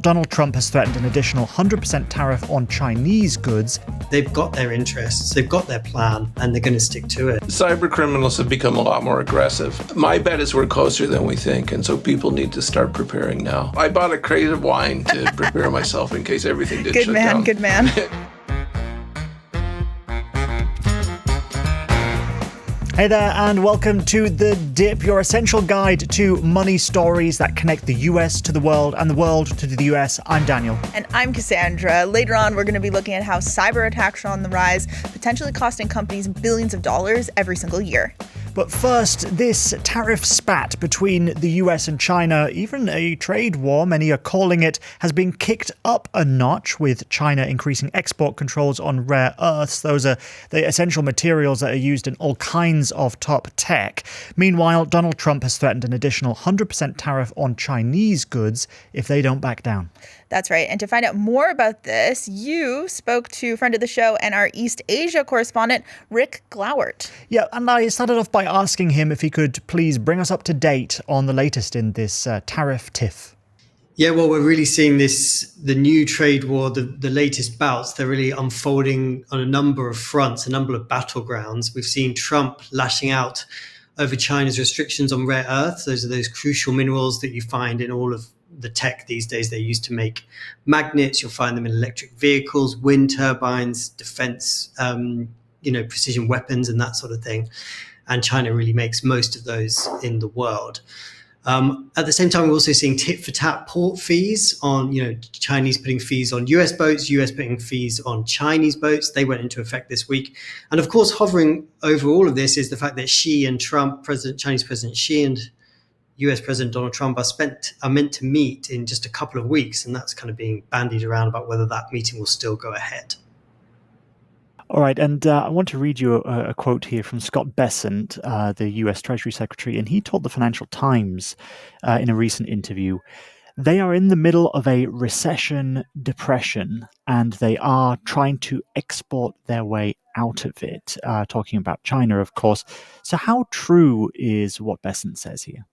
Donald Trump has threatened an additional 100% tariff on Chinese goods. They've got their interests, they've got their plan, and they're going to stick to it. Cyber criminals have become a lot more aggressive. My bet is we're closer than we think, and so people need to start preparing now. I bought a crate of wine to prepare myself in case everything did shut down. Good man. Hey there, and welcome to The Dip, your essential guide to money stories that connect the US to the world and the world to the US. I'm Daniel. And I'm Kassandra. Later on, we're going to be looking at how cyber attacks are on the rise, potentially costing companies billions of dollars every single year. But first, this tariff spat between the US and China, even a trade war, many are calling it, has been kicked up a notch, with China increasing export controls on rare earths. Those are the essential materials that are used in all kinds of top tech. Meanwhile, Donald Trump has threatened an additional 100% tariff on Chinese goods if they don't back down. That's right. And to find out more about this, you spoke to a friend of the show and our East Asia correspondent, Rick Glauert. Yeah, and I started off by asking him if he could please bring us up to date on the latest in this tariff tiff. Yeah, well, we're really seeing the new trade war, the latest bouts. They're really unfolding on a number of fronts, a number of battlegrounds. We've seen Trump lashing out over China's restrictions on rare earths. Those are those crucial minerals that you find in all of the tech these days. They used to make magnets. You'll find them in electric vehicles, wind turbines, defense, precision weapons and that sort of thing. And China really makes most of those in the world. At the same time, we're also seeing tit for tat port fees on, Chinese putting fees on US boats, US putting fees on Chinese boats. They went into effect this week. And of course, hovering over all of this is the fact that Xi and Trump, Chinese President Xi and US President Donald Trump are meant to meet in just a couple of weeks. And that's kind of being bandied around about whether that meeting will still go ahead. All right, and I want to read you a quote here from Scott Bessent, the US Treasury Secretary, and he told the Financial Times in a recent interview, they are in the middle of a recession depression, and they are trying to export their way out of it, talking about China, of course. So how true is what Bessent says here?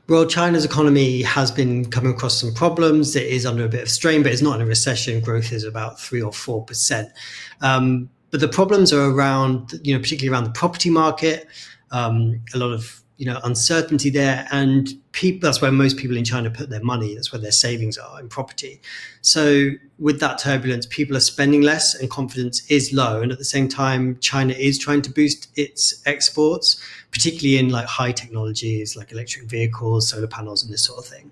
Well, China's economy has been coming across some problems. It is under a bit of strain, but it's not in a recession. Growth is about 3 or 4%. But the problems are around, particularly around the property market, a lot of, uncertainty there. And that's where most people in China put their money. That's where their savings are, in property. So with that turbulence, people are spending less and confidence is low. And at the same time, China is trying to boost its exports, particularly in like high technologies like electric vehicles, solar panels, and this sort of thing.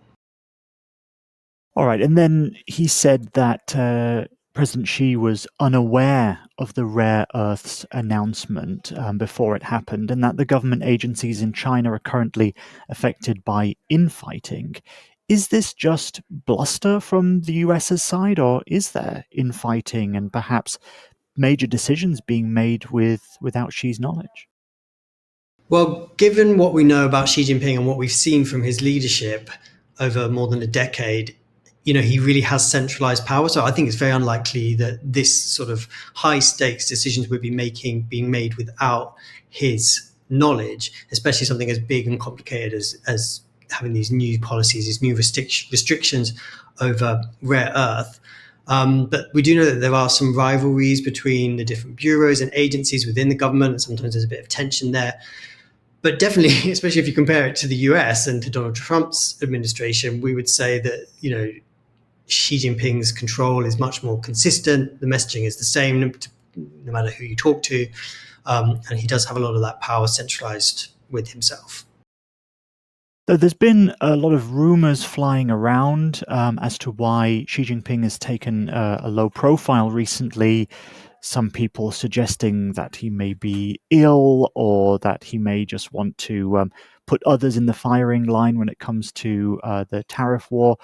All right. And then he said that President Xi was unaware of the rare earths announcement before it happened, and that the government agencies in China are currently affected by infighting. Is this just bluster from the US's side, or is there infighting and perhaps major decisions being made without Xi's knowledge? Well, given what we know about Xi Jinping and what we've seen from his leadership over more than a decade, he really has centralized power. So I think it's very unlikely that this sort of high stakes decisions would be being made without his knowledge, especially something as big and complicated as having these new policies, these new restrictions over rare earth. But we do know that there are some rivalries between the different bureaus and agencies within the government, and sometimes there's a bit of tension there. But definitely, especially if you compare it to the US and to Donald Trump's administration, we would say that, Xi Jinping's control is much more consistent. The messaging is the same, no matter who you talk to. And he does have a lot of that power centralized with himself. So there's been a lot of rumors flying around as to why Xi Jinping has taken a low profile recently. Some people suggesting that he may be ill, or that he may just want to put others in the firing line when it comes to the tariff war.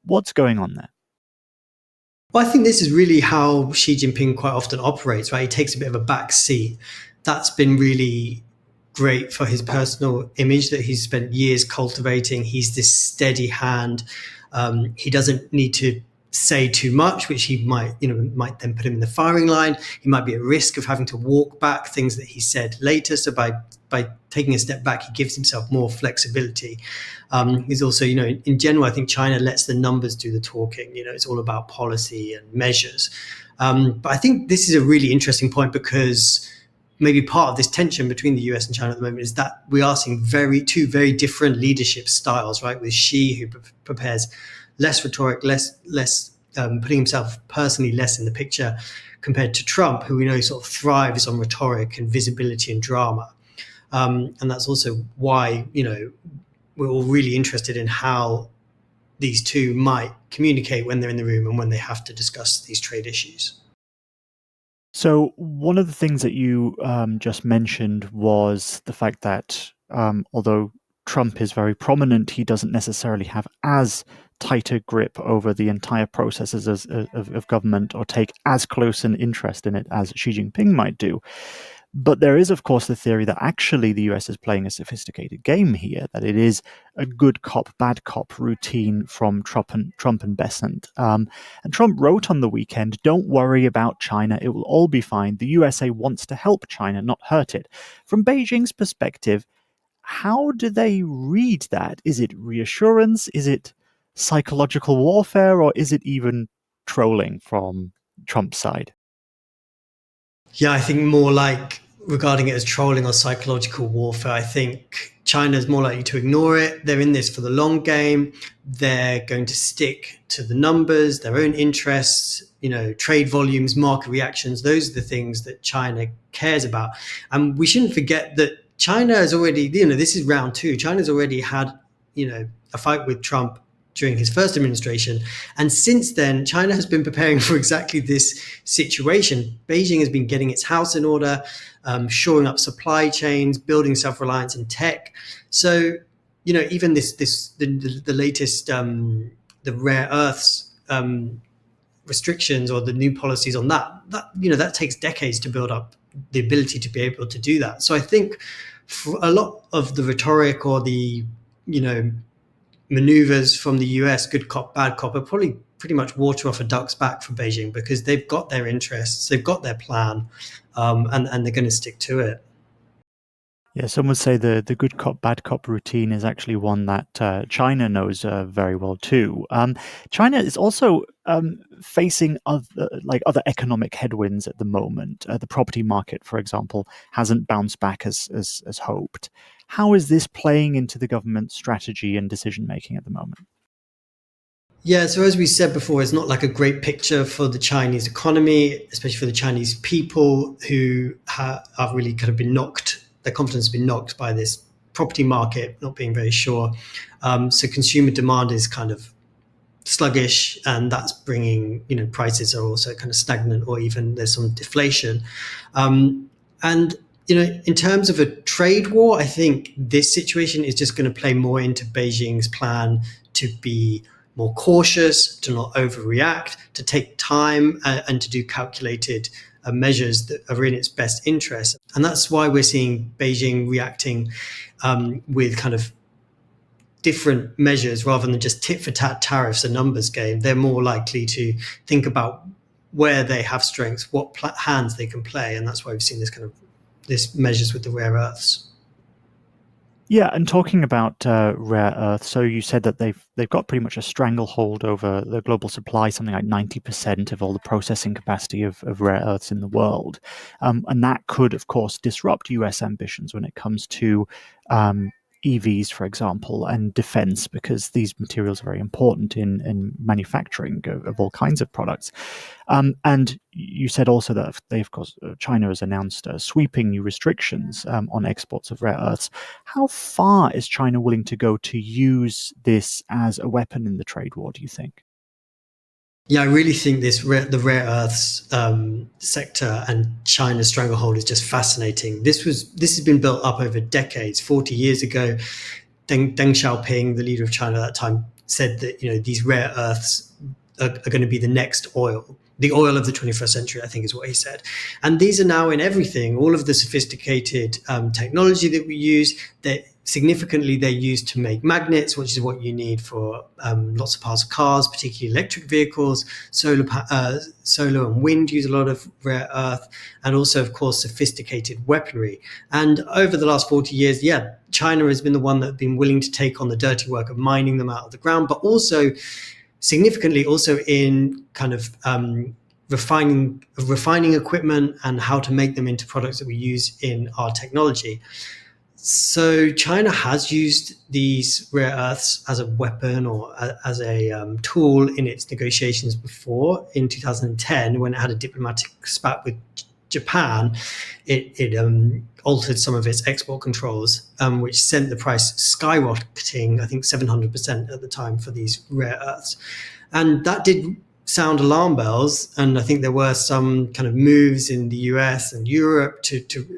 What's going on there? Well, I think this is really how Xi Jinping quite often operates, right? He takes a bit of a back seat. That's been really great for his personal image that he's spent years cultivating. He's this steady hand. He doesn't need to say too much, which he might then put him in the firing line. He might be at risk of having to walk back things that he said later. So by by taking a step back, he gives himself more flexibility. He's also, in general, I think China lets the numbers do the talking. It's all about policy and measures. But I think this is a really interesting point, because maybe part of this tension between the US and China at the moment is that we are seeing two very different leadership styles, right? With Xi, who prepares less rhetoric, less putting himself personally less in the picture, compared to Trump, who we know sort of thrives on rhetoric and visibility and drama. And that's also why, we're all really interested in how these two might communicate when they're in the room and when they have to discuss these trade issues. So one of the things that you just mentioned was the fact that although Trump is very prominent, he doesn't necessarily have as tight a grip over the entire processes of government, or take as close an interest in it as Xi Jinping might do. But there is, of course, the theory that actually the US is playing a sophisticated game here, that it is a good cop, bad cop routine from Trump and Besant. And Trump wrote on the weekend, "Don't worry about China, it will all be fine. The USA wants to help China, not hurt it." From Beijing's perspective, how do they read that? Is it reassurance? Is it psychological warfare? Or is it even trolling from Trump's side? Yeah, I think more like regarding it as trolling or psychological warfare. I think China is more likely to ignore it. They're in this for the long game. They're going to stick to the numbers, their own interests, trade volumes, market reactions. Those are the things that China cares about. And we shouldn't forget that China has already, this is round two. China's already had, a fight with Trump during his first administration. And since then, China has been preparing for exactly this situation. Beijing has been getting its house in order, shoring up supply chains, building self-reliance in tech. So, even the latest, the rare earths restrictions, or the new policies on that takes decades to build up the ability to be able to do that. So I think for a lot of the rhetoric or the, maneuvers from the US, good cop, bad cop, are probably pretty much water off a duck's back for Beijing, because they've got their interests, they've got their plan, and they're going to stick to it. Yeah, some would say the good cop, bad cop routine is actually one that China knows very well too. China is also facing other economic headwinds at the moment. The property market, for example, hasn't bounced back as hoped. How is this playing into the government's strategy and decision making at the moment? Yeah, so as we said before, it's not like a great picture for the Chinese economy, especially for the Chinese people, who have really kind of been their confidence has been knocked by this property market not being very sure. So consumer demand is kind of sluggish, and that's bringing, prices are also kind of stagnant, or even there's some deflation. And in terms of a trade war, I think this situation is just going to play more into Beijing's plan to be more cautious, to not overreact, to take time, and to do calculated measures that are in its best interest. And that's why we're seeing Beijing reacting with kind of different measures rather than just tit-for-tat tariffs, a numbers game. They're more likely to think about where they have strengths, what hands they can play. And that's why we've seen this measures with the rare earths. Yeah, and talking about rare earths, so you said that they've got pretty much a stranglehold over the global supply, something like 90% of all the processing capacity of rare earths in the world. And that could, of course, disrupt US ambitions when it comes to EVs, for example, and defense, because these materials are very important in manufacturing of all kinds of products. And you said also that China has announced sweeping new restrictions on exports of rare earths. How far is China willing to go to use this as a weapon in the trade war, do you think? Yeah, I really think the rare earths sector and China's stranglehold is just fascinating. This has been built up over decades. 40 years ago, Deng Xiaoping, the leader of China at that time, said that these rare earths are going to be the next oil. The oil of the 21st century, I think is what he said. And these are now in everything. All of the sophisticated technology that we use, that significantly, they're used to make magnets, which is what you need for lots of parts of cars, particularly electric vehicles. Solar and wind use a lot of rare earth, and also, of course, sophisticated weaponry. And over the last 40 years, China has been the one that's been willing to take on the dirty work of mining them out of the ground, but also significantly also in kind of refining equipment and how to make them into products that we use in our technology. So China has used these rare earths as a weapon or as a tool in its negotiations before. In 2010, when it had a diplomatic spat with Japan, it altered some of its export controls, which sent the price skyrocketing, I think 700% at the time for these rare earths. And that did sound alarm bells. And I think there were some kind of moves in the US and Europe to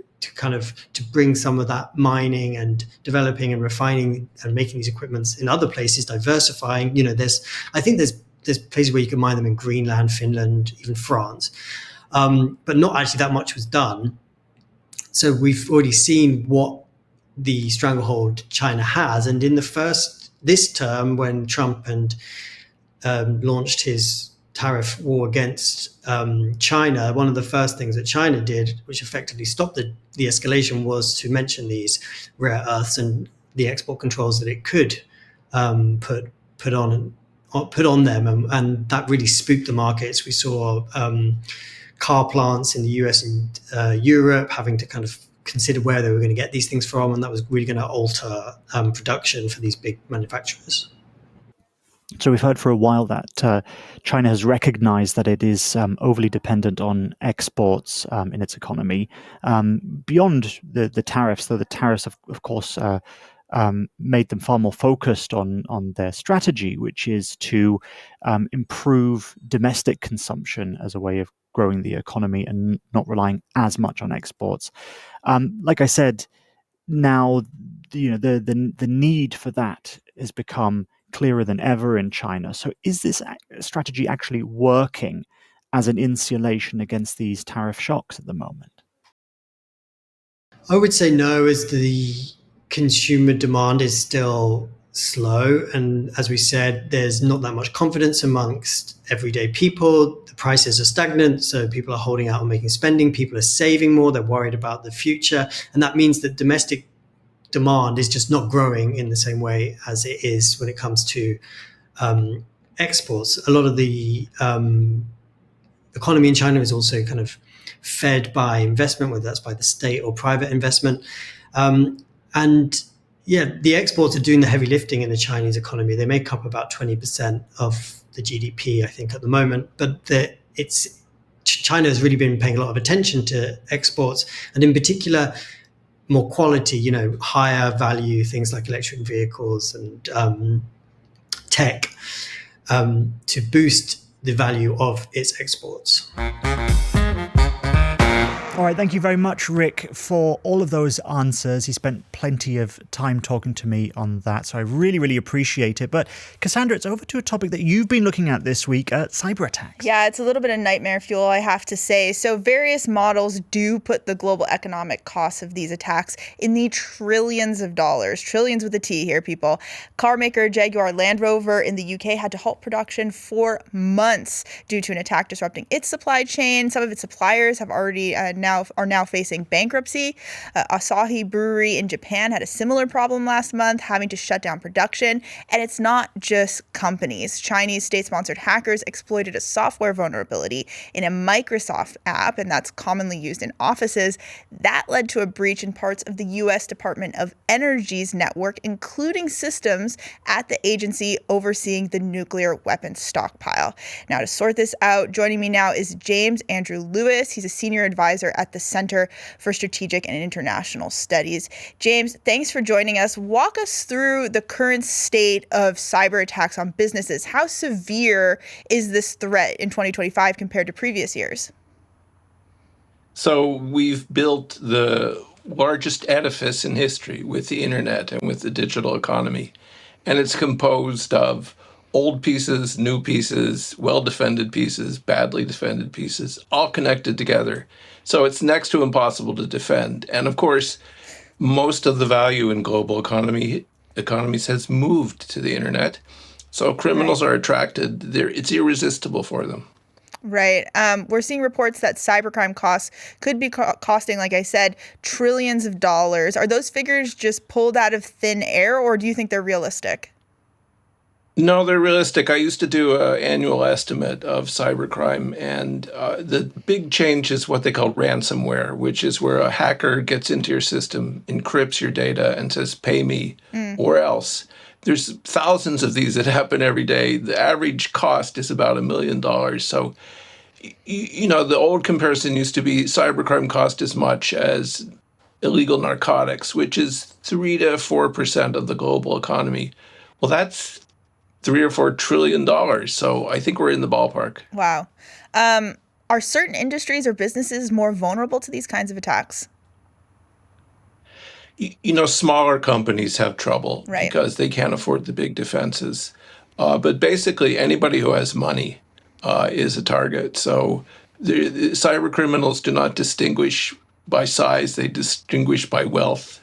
bring some of that mining and developing and refining and making these equipments in other places, diversifying. There's places where you can mine them in Greenland, Finland, even France. But not actually that much was done. So we've already seen what the stranglehold China has. And in this term, when Trump launched his tariff war against China, one of the first things that China did, which effectively stopped the escalation, was to mention these rare earths and the export controls that it could put on them, and that really spooked the markets. We saw car plants in the US and Europe having to kind of consider where they were going to get these things from, and that was really going to alter production for these big manufacturers. So we've heard for a while that China has recognized that it is overly dependent on exports in its economy. Beyond the tariffs, though the tariffs, of course, made them far more focused on their strategy, which is to improve domestic consumption as a way of growing the economy and not relying as much on exports. Like I said, now the need for that has become clearer than ever in China. So is this strategy actually working as an insulation against these tariff shocks at the moment? I would say no, as the consumer demand is still slow. And as we said, there's not that much confidence amongst everyday people. The prices are stagnant, so people are holding out on making spending. People are saving more. They're worried about the future. And that means that domestic demand is just not growing in the same way as it is when it comes to exports. A lot of the economy in China is also kind of fed by investment, whether that's by the state or private investment. The exports are doing the heavy lifting in the Chinese economy. They make up about 20% of the GDP, I think, at the moment. But China has really been paying a lot of attention to exports, and in particular, more quality, higher value things like electric vehicles and tech to boost the value of its exports. All right, thank you very much, Rick, for all of those answers. He spent plenty of time talking to me on that, so I really, really appreciate it. But Kassandra, it's over to a topic that you've been looking at this week, cyber attacks. Yeah, it's a little bit of nightmare fuel, I have to say. So various models do put the global economic costs of these attacks in the trillions of dollars. Trillions with a T here, people. Car maker Jaguar Land Rover in the UK had to halt production for months due to an attack disrupting its supply chain. Some of its suppliers have already are now facing bankruptcy. Asahi Brewery in Japan had a similar problem last month, having to shut down production. And it's not just companies. Chinese state-sponsored hackers exploited a software vulnerability in a Microsoft app, and that's commonly used in offices. That led to a breach in parts of the U.S. Department of Energy's network, including systems at the agency overseeing the nuclear weapons stockpile. Now, to sort this out, joining me now is James Andrew Lewis. He's a senior advisor at the Center for Strategic and International Studies. James, thanks for joining us. Walk us through the current state of cyber attacks on businesses. How severe is this threat in 2025 compared to previous years? So we've built the largest edifice in history with the internet and with the digital economy. And it's composed of old pieces, new pieces, well-defended pieces, badly defended pieces, all connected together. So it's next to impossible to defend. And of course, most of the value in global economies has moved to the internet. So criminals are attracted. It's irresistible for them. Right. We're seeing reports that cybercrime costs could be costing, like I said, trillions of dollars. Are those figures just pulled out of thin air, or do you think they're realistic? No, they're realistic. I used to do an annual estimate of cybercrime, and the big change is what they call ransomware, which is where a hacker gets into your system, encrypts your data, and says, pay me or else. There's thousands of these that happen every day. The average cost is about $1 million. So, the old comparison used to be cybercrime cost as much as illegal narcotics, which is 3 to 4% of the global economy. Well, that's $3 or $4 trillion. So I think we're in the ballpark. Wow. Are certain industries or businesses more vulnerable to these kinds of attacks? Smaller companies have trouble Right. because they can't afford the big defenses. But basically, anybody who has money is a target. So the cyber criminals do not distinguish by size; they distinguish by wealth.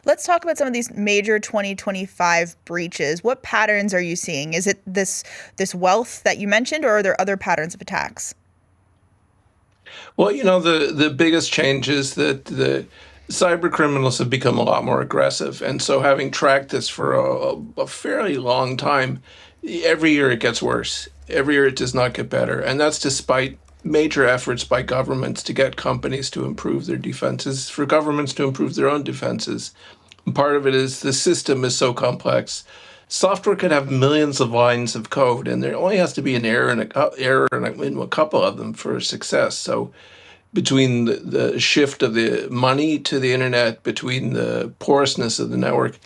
Let's talk about some of these major 2025 breaches. What patterns are you seeing? Is it this wealth that you mentioned, or are there other patterns of attacks? Well, the biggest change is that the cyber criminals have become a lot more aggressive. And so having tracked this for a fairly long time, every year it gets worse. Every year it does not get better. And that's despite major efforts by governments to get companies to improve their defenses, for governments to improve their own defenses. And part of it is the system is so complex. Software could have millions of lines of code, and there only has to be an error in a couple of them for success. So between the shift of the money to the internet, between the porousness of the network,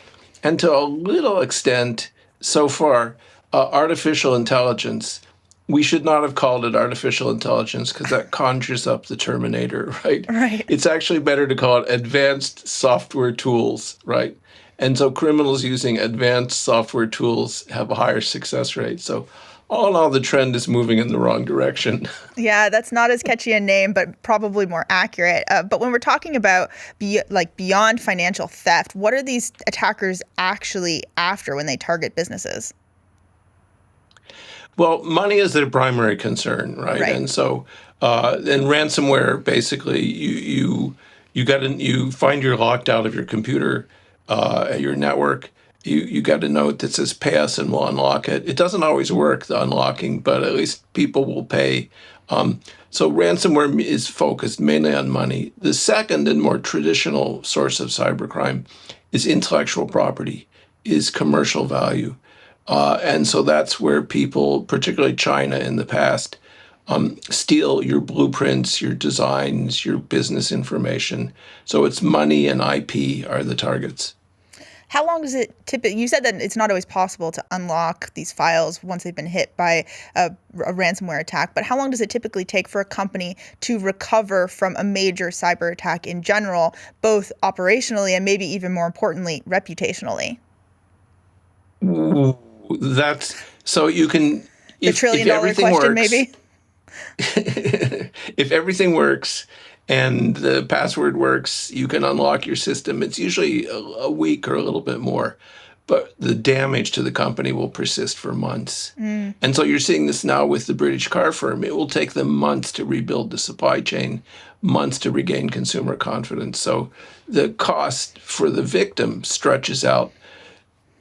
and to a little extent, so far, artificial intelligence. We should not have called it artificial intelligence because that conjures up the Terminator, right? Right. It's actually better to call it advanced software tools, right? And so criminals using advanced software tools have a higher success rate. So all in all, the trend is moving in the wrong direction. Yeah, that's not as catchy a name, but probably more accurate. But when we're talking about beyond financial theft, what are these attackers actually after when they target businesses? Well, money is their primary concern, right? And so, and ransomware, basically, you find you're locked out of your computer, your network. You got a note that says "Pay us and we'll unlock it." It doesn't always work, the unlocking, but at least people will pay. So ransomware is focused mainly on money. The second and more traditional source of cybercrime is intellectual property, is commercial value. And so that's where people, particularly China in the past, steal your blueprints, your designs, your business information. So it's money and IP are the targets. How long does it typically, you said that it's not always possible to unlock these files once they've been hit by a ransomware attack, but how long does it typically take for a company to recover from a major cyber attack in general, both operationally and maybe even more importantly, reputationally? That's so you can. The $1 trillion question, works, maybe? If everything works and the password works, you can unlock your system. It's usually a week or a little bit more, but the damage to the company will persist for months. And so you're seeing this now with the British car firm. It will take them months to rebuild the supply chain, months to regain consumer confidence. So the cost for the victim stretches out.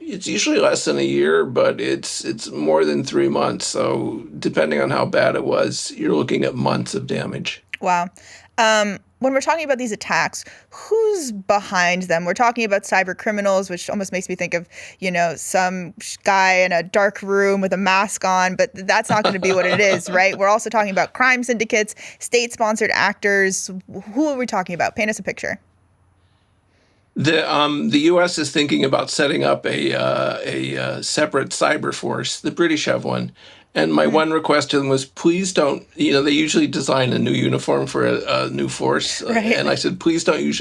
It's usually less than a year, but it's more than 3 months. So depending on how bad it was, you're looking at months of damage. Wow. When we're talking about these attacks, who's behind them? We're talking about cyber criminals, which almost makes me think of, some guy in a dark room with a mask on, but that's not going to be what it is, right? We're also talking about crime syndicates, state-sponsored actors. Who are we talking about? Paint us a picture. The U.S. is thinking about setting up a separate cyber force. The British have one. And my one request to them was, please don't, they usually design a new uniform for a new force. Right. And I said, please don't use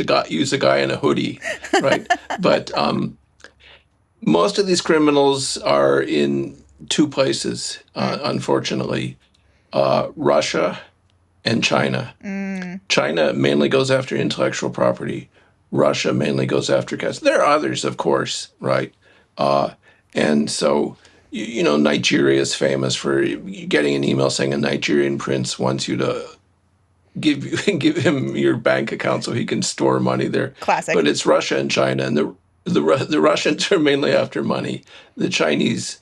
a guy in a hoodie, right? But most of these criminals are in two places, unfortunately, Russia and China. China mainly goes after intellectual property. Russia mainly goes after Kassandra. There are others, of course, right? And so, Nigeria is famous for getting an email saying a Nigerian prince wants you to give him your bank account so he can store money there. Classic. But it's Russia and China, and the Russians are mainly after money. The Chinese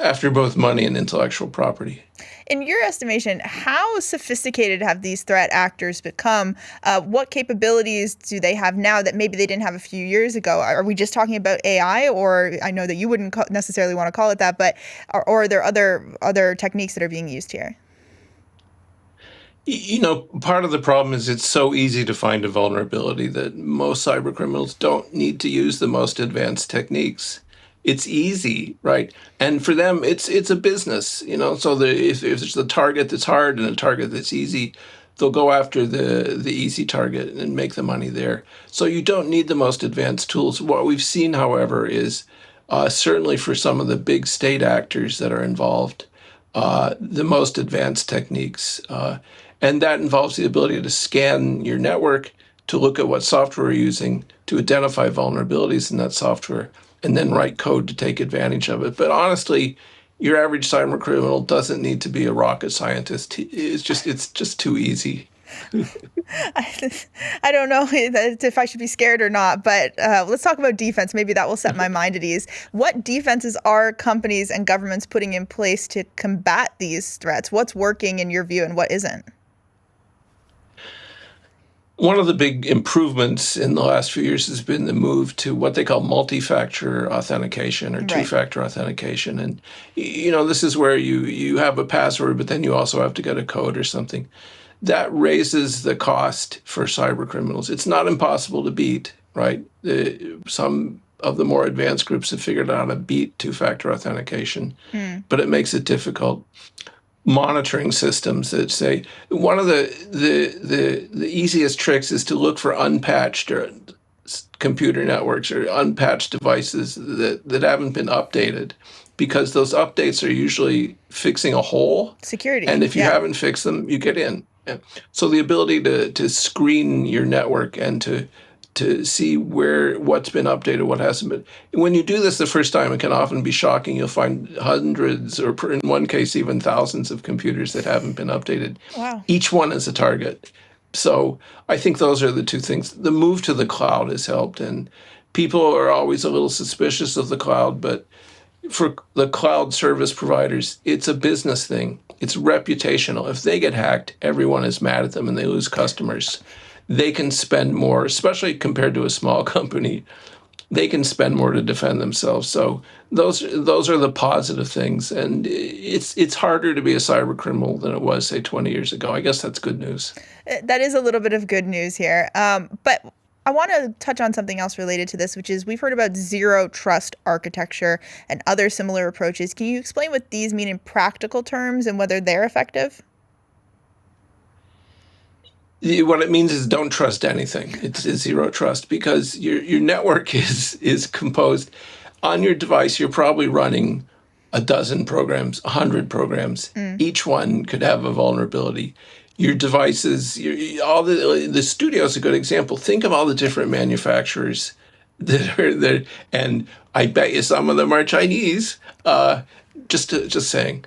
after both money and intellectual property. In your estimation, how sophisticated have these threat actors become? What capabilities do they have now that maybe they didn't have a few years ago? Are we just talking about AI, or I know that you wouldn't necessarily want to call it that, but or are there other techniques that are being used here? Part of the problem is it's so easy to find a vulnerability that most cyber criminals don't need to use the most advanced techniques. It's easy, right? And for them, it's a business, So if there's a target that's hard and a target that's easy, they'll go after the easy target and make the money there. So you don't need the most advanced tools. What we've seen, however, is certainly for some of the big state actors that are involved, the most advanced techniques. And that involves the ability to scan your network, to look at what software you're using, to identify vulnerabilities in that software, and then write code to take advantage of it. But honestly, your average cyber criminal doesn't need to be a rocket scientist. It's just too easy. I don't know if I should be scared or not, but let's talk about defense. Maybe that will set my mind at ease. What defenses are companies and governments putting in place to combat these threats? What's working in your view and what isn't? One of the big improvements in the last few years has been the move to what they call multi-factor authentication or two-factor authentication. And, this is where you have a password, but then you also have to get a code or something. That raises the cost for cyber criminals. It's not impossible to beat, right? Some of the more advanced groups have figured out how to beat two-factor authentication, but it makes it difficult. Monitoring systems that say one of the easiest tricks is to look for unpatched or computer networks or unpatched devices that haven't been updated, because those updates are usually fixing a hole. Security. And if you haven't fixed them, you get in. So the ability to screen your network and to see what's been updated, what hasn't been. When you do this the first time, it can often be shocking. You'll find hundreds, or in one case, even thousands of computers that haven't been updated. Wow. Each one is a target. So I think those are the two things. The move to the cloud has helped, and people are always a little suspicious of the cloud, but for the cloud service providers, it's a business thing. It's reputational. If they get hacked, everyone is mad at them and they lose customers. They can spend more, especially compared to a small company. They can spend more to defend themselves. So those are the positive things. And it's harder to be a cyber criminal than it was, say, 20 years ago. I guess that's good news. That is a little bit of good news here. But I want to touch on something else related to this, which is we've heard about zero trust architecture and other similar approaches. Can you explain what these mean in practical terms and whether they're effective? What it means is don't trust anything. It's zero trust, because your network is composed. On your device, you're probably running a dozen programs, 100 programs. Each one could have a vulnerability. Your devices, all the studio is a good example. Think of all the different manufacturers that are there, and I bet you some of them are Chinese. Just saying.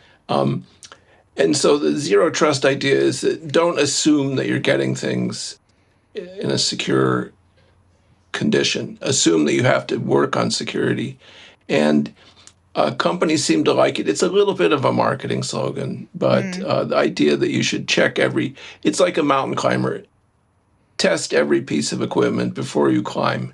And so the zero trust idea is that don't assume that you're getting things in a secure condition. Assume that you have to work on security. And companies seem to like it. It's a little bit of a marketing slogan, but the idea that you should check it's like a mountain climber. Test every piece of equipment before you climb,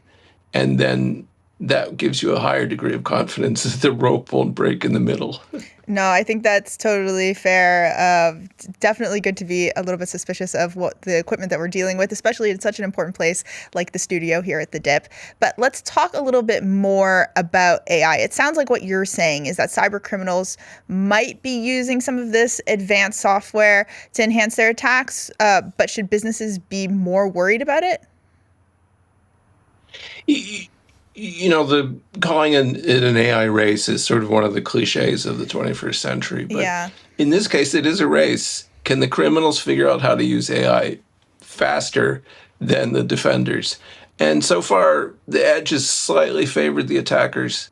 and then that gives you a higher degree of confidence that the rope won't break in the middle. No, I think that's totally fair. Definitely good to be a little bit suspicious of what the equipment that we're dealing with, especially in such an important place like the studio here at the Dip. But let's talk a little bit more about AI. It sounds like what you're saying is that cyber criminals might be using some of this advanced software to enhance their attacks, but should businesses be more worried about it? The calling it an AI race is sort of one of the cliches of the 21st century. But in this case, it is a race. Can the criminals figure out how to use AI faster than the defenders? And so far, the edge has slightly favored the attackers,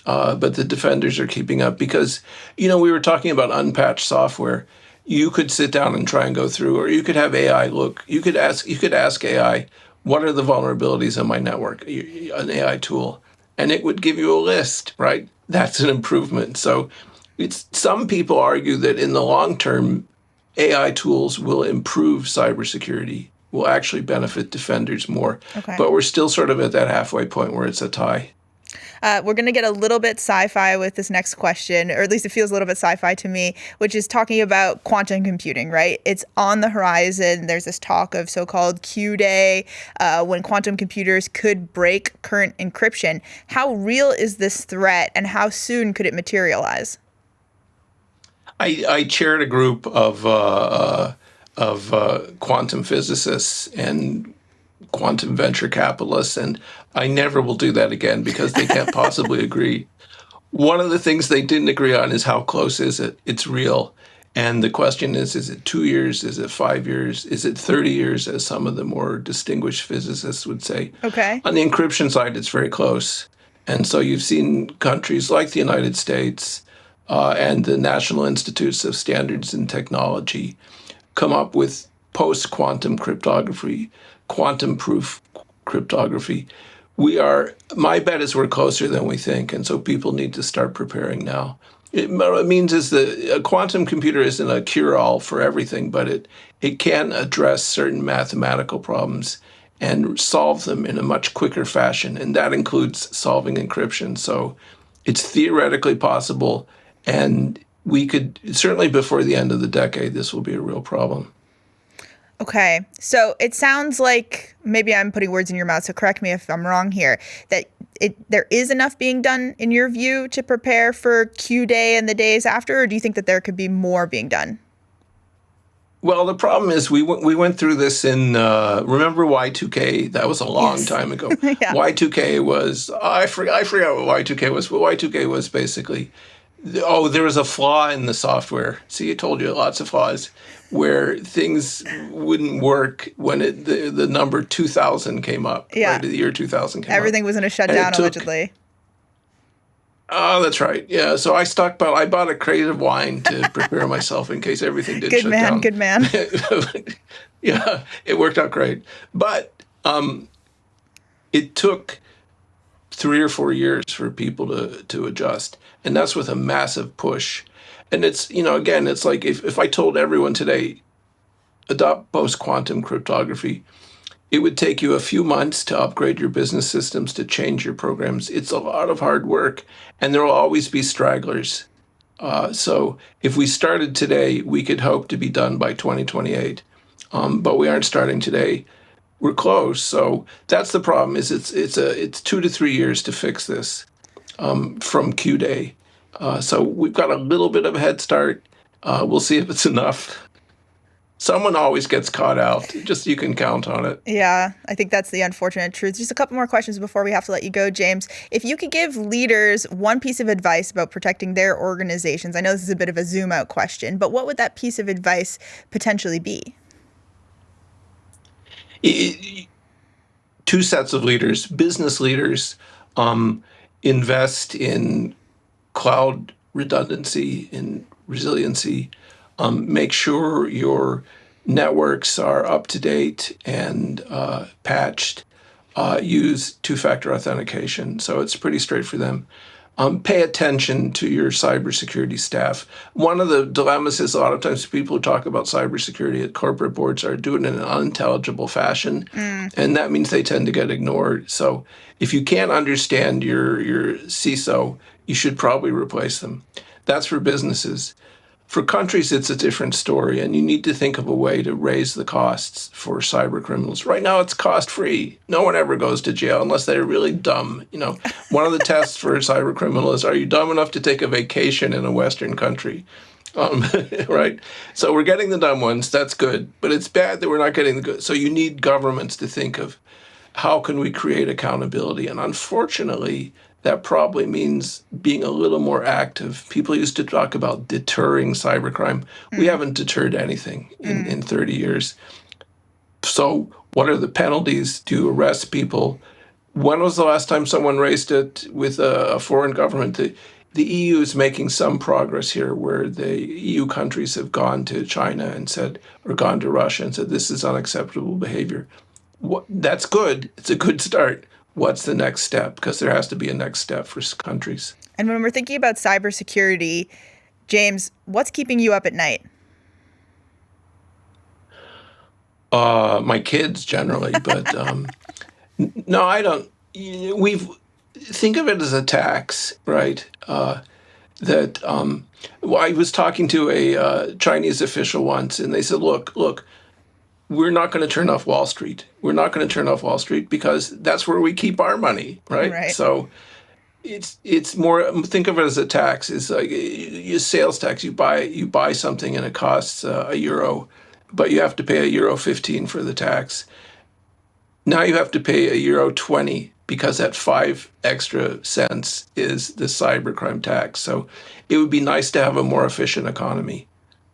but the defenders are keeping up because, we were talking about unpatched software. You could sit down and try and go through, or you could have AI look. You could ask AI, what are the vulnerabilities in my network? An AI tool, and it would give you a list. Right? That's an improvement. So, some people argue that in the long term, AI tools will improve cybersecurity, will actually benefit defenders more. Okay. But we're still sort of at that halfway point where it's a tie. We're going to get a little bit sci-fi with this next question, or at least it feels a little bit sci-fi to me, which is talking about quantum computing, right? It's on the horizon. There's this talk of so-called Q-Day, when quantum computers could break current encryption. How real is this threat, and how soon could it materialize? I chaired a group of quantum physicists and quantum venture capitalists, and I never will do that again because they can't possibly agree. One of the things they didn't agree on is how close is it? It's real. And the question is it 2 years? Is it 5 years? Is it 30 years, as some of the more distinguished physicists would say? Okay. On the encryption side, it's very close. And so you've seen countries like the United States and the National Institutes of Standards and Technology come up with post-quantum cryptography, quantum-proof cryptography. My bet is we're closer than we think, and so people need to start preparing now. What it means is that a quantum computer isn't a cure-all for everything, but it can address certain mathematical problems and solve them in a much quicker fashion, and that includes solving encryption. So it's theoretically possible, and we could, certainly before the end of the decade, this will be a real problem. Okay, so it sounds like, maybe I'm putting words in your mouth, so correct me if I'm wrong here, that there is enough being done, in your view, to prepare for Q-Day and the days after, or do you think that there could be more being done? Well, the problem is we went through this in, remember Y2K? That was a long time ago. Yeah. Y2K was, I forgot what Y2K was, but Y2K was basically, there was a flaw in the software. See, I told you lots of flaws where things wouldn't work when the number 2000 came up. Yeah. Right, the year 2000 came Everything up. was going to shut down, allegedly. Oh, that's right. Yeah. So I bought a crate of wine to prepare myself in case everything did shut down. Good man. Yeah, it worked out great. But it took 3 or 4 years for people to adjust. And that's with a massive push. And it's, again, it's like if I told everyone today, adopt post-quantum cryptography, it would take you a few months to upgrade your business systems, to change your programs. It's a lot of hard work, and there will always be stragglers. So if we started today, we could hope to be done by 2028. But we aren't starting today. We're close. So that's the problem. Is it's 2 to 3 years to fix this from Q-Day. So we've got a little bit of a head start. We'll see if it's enough. Someone always gets caught out. Just you can count on it. Yeah, I think that's the unfortunate truth. Just a couple more questions before we have to let you go, James. If you could give leaders one piece of advice about protecting their organizations, I know this is a bit of a zoom out question, but what would that piece of advice potentially be? Two sets of leaders. Business leaders invest in cloud redundancy, in resiliency. Make sure your networks are up to date and patched. Use two-factor authentication. So it's pretty straight for them. Pay attention to your cybersecurity staff. One of the dilemmas is a lot of times people who talk about cybersecurity at corporate boards are doing it in an unintelligible fashion, and that means they tend to get ignored. So if you can't understand your CISO, you should probably replace them. That's for businesses. For countries, it's a different story, and you need to think of a way to raise the costs for cyber criminals. Right now, it's cost-free. No one ever goes to jail unless they're really dumb. One of the tests for a cyber criminal is, are you dumb enough to take a vacation in a Western country? Right? So we're getting the dumb ones. That's good. But it's bad that we're not getting the good. So you need governments to think of how can we create accountability. And unfortunately, that probably means being a little more active. People used to talk about deterring cybercrime. We haven't deterred anything in 30 years. So what are the penalties to arrest people? When was the last time someone raised it with a foreign government? The EU is making some progress here where the EU countries have gone to China and said, or gone to Russia and said, this is unacceptable behavior. That's good. It's a good start. What's the next step? Because there has to be a next step for countries. And when we're thinking about cybersecurity, James, what's keeping you up at night? My kids generally, but no, I don't. Think of it as a tax, right? I was talking to a Chinese official once, and they said, look, we're not going to turn off Wall Street. We're not going to turn off Wall Street because that's where we keep our money, right? So it's more, think of it as a tax. It's like a sales tax. You buy something and it costs €1, but you have to pay €1.15 for the tax. Now you have to pay €1.20 because that 5 extra cents is the cybercrime tax. So it would be nice to have a more efficient economy.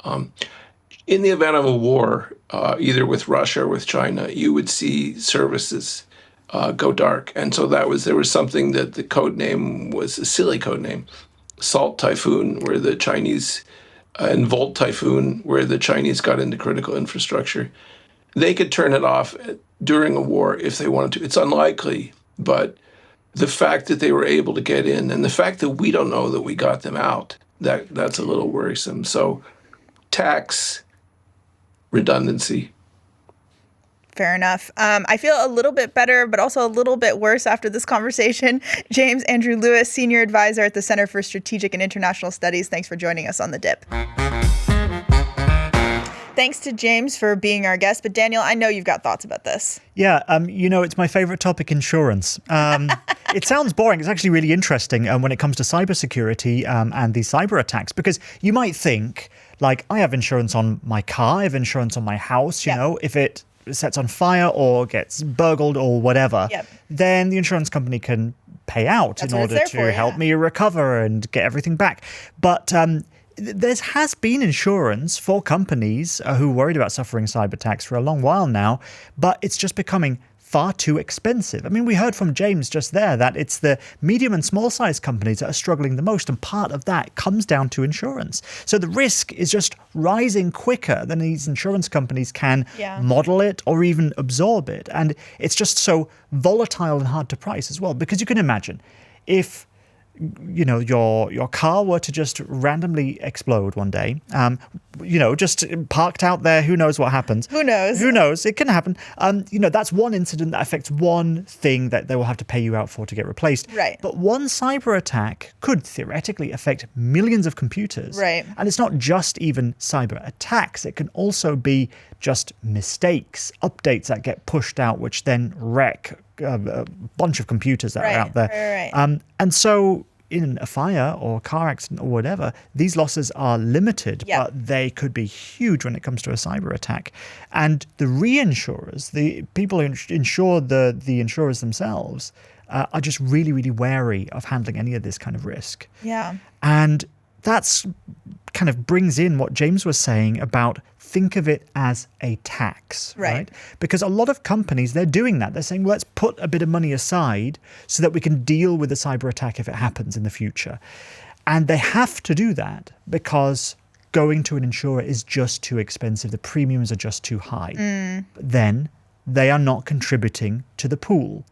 In the event of a war, either with Russia or with China, you would see services go dark. And so there was something that the code name was a silly code name, Salt Typhoon, where the Chinese, and Volt Typhoon, where the Chinese got into critical infrastructure. They could turn it off during a war if they wanted to. It's unlikely, but the fact that they were able to get in and the fact that we don't know that we got them out, that's a little worrisome. So tax, redundancy. Fair enough. I feel a little bit better, but also a little bit worse after this conversation. James Andrew Lewis, Senior Advisor at the Center for Strategic and International Studies. Thanks for joining us on The Dip. Thanks to James for being our guest. But Daniel, I know you've got thoughts about this. Yeah, it's my favorite topic, insurance. It sounds boring. It's actually really interesting when it comes to cybersecurity and these cyber attacks, because you might think, like, I have insurance on my car, I have insurance on my house, you know, if it sets on fire or gets burgled or whatever, then the insurance company can pay out in order to help me recover and get everything back. But there has been insurance for companies who are worried about suffering cyber attacks for a long while now, but it's just becoming far too expensive. I mean, we heard from James just there that it's the medium and small size companies that are struggling the most, and part of that comes down to insurance. So the risk is just rising quicker than these insurance companies can model it or even absorb it. And it's just so volatile and hard to price as well, because you can imagine if your car were to just randomly explode one day, just parked out there, who knows what happens? Who knows? It can happen. That's one incident that affects one thing that they will have to pay you out for to get replaced. Right. But one cyber attack could theoretically affect millions of computers. Right. And it's not just even cyber attacks. It can also be just mistakes, updates that get pushed out, which then wreck a bunch of computers that are out there. Right. And so in a fire or car accident or whatever, these losses are limited, but they could be huge when it comes to a cyber attack. And the reinsurers, the people who insure the insurers themselves, are just really, really wary of handling any of this kind of risk. Yeah. And that's kind of brings in what James was saying about think of it as a tax, right? Because a lot of companies, they're doing that. They're saying, well, let's put a bit of money aside so that we can deal with a cyber attack if it happens in the future. And they have to do that because going to an insurer is just too expensive. The premiums are just too high. But then they are not contributing to the pool,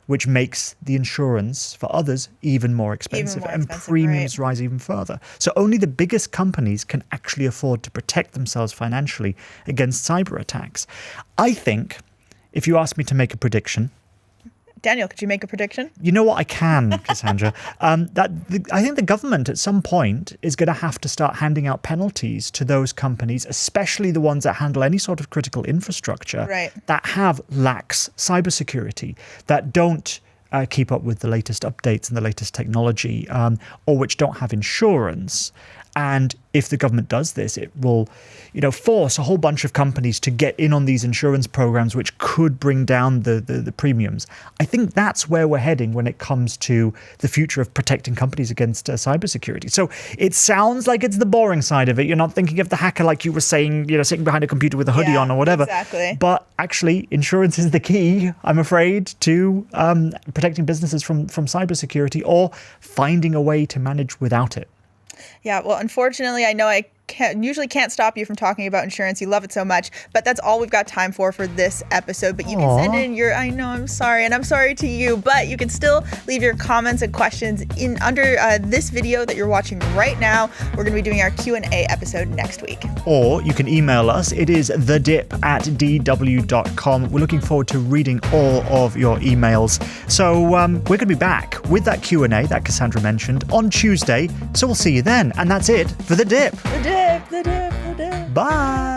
which makes the insurance for others even more expensive, and premiums rise even further. So only the biggest companies can actually afford to protect themselves financially against cyber attacks. I think, if you ask me to make a prediction, Daniel, could you make a prediction? You know what, I can, Kassandra. I think the government at some point is going to have to start handing out penalties to those companies, especially the ones that handle any sort of critical infrastructure that have lax cybersecurity, that don't keep up with the latest updates and the latest technology, or which don't have insurance. And if the government does this, it will, force a whole bunch of companies to get in on these insurance programs, which could bring down the premiums. I think that's where we're heading when it comes to the future of protecting companies against cybersecurity. So it sounds like it's the boring side of it. You're not thinking of the hacker like you were saying, sitting behind a computer with a hoodie on or whatever. Exactly. But actually, insurance is the key, I'm afraid, to protecting businesses from cybersecurity or finding a way to manage without it. Yeah, well, unfortunately, I know I usually can't stop you from talking about insurance. You love it so much, but that's all we've got time for this episode. But you can send in I know, I'm sorry, and I'm sorry to you, but you can still leave your comments and questions in under this video that you're watching right now. We're going to be doing our Q&A episode next week. Or you can email us. It is thedip@dw.com. We're looking forward to reading all of your emails. So we're going to be back with that Q&A that Kassandra mentioned on Tuesday. So we'll see you then. And that's it for The Dip. The dip. Bye.